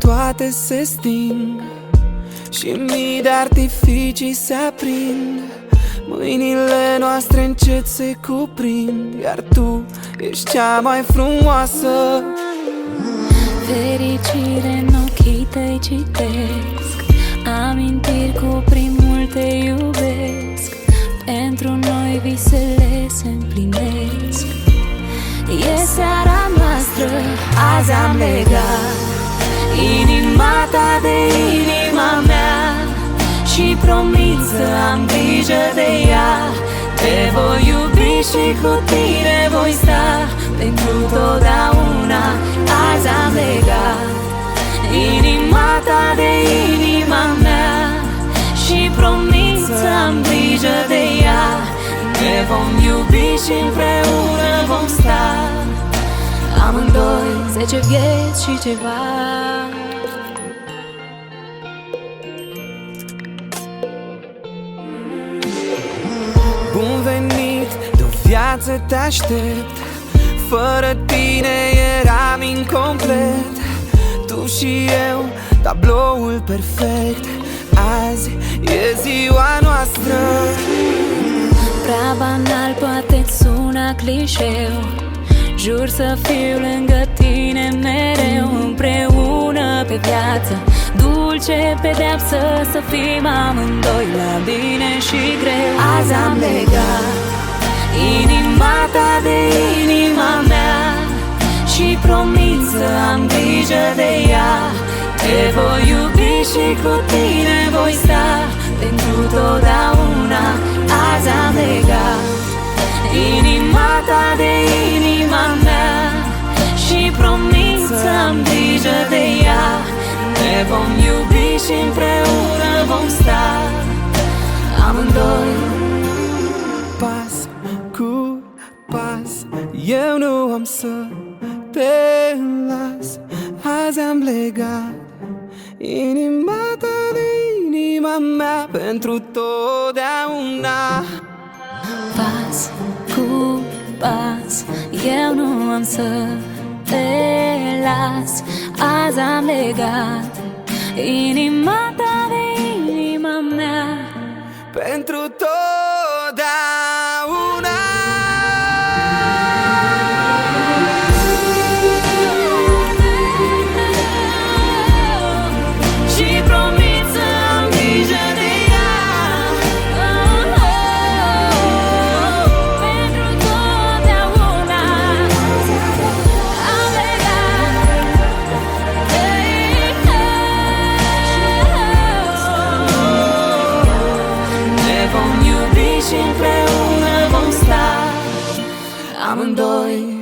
toate se sting și mii de artificii se aprind. Mâinile noastre încet se cuprind, iar tu ești cea mai frumoasă. Fericire în ochii tăi citesc, amintiri cu primul te iubesc. Pentru noi visele se împlinesc. E seara noastră, azi am legat inima ta de inima mea și promit să am grijă de ea. Te voi iubi și cu tine voi sta pentru totdeauna. Azi am legat inima ta de inima mea și promit să am grijă de ea. Ne vom iubi și împreună vom sta, amândoi 10 vieți și ceva. Bun venit, de-o viață te aștept. Fără tine eram incomplet. Tu și eu, tabloul perfect. Azi e ziua noastră. Prea banal, poate-ți suna clișeu. Jur să fiu lângă tine mereu, împreună pe viață. Dulce pedeapsă să fim amândoi, la bine și greu. Azi am legat inima ta de inima mea și promit să am grijă de ea. Te voi iubi și cu tine voi sta pentru totdeauna. Azi am legat inima ta de inima mea și promit să am grijă de ea. Ne vom iubi și împreună vom sta, amândoi. Pas cu pas, eu nu am să te las. Azi am legat inima ta de inima mea pentru totdeauna. Pas cu pas, eu nu am să te las. Azi am legat inima ta de inima mea pentru totdeauna. și promit să am grijă de ea. Pentru totdeauna. Am legat. Ne vom iubi și împreună vom sta, amândoi.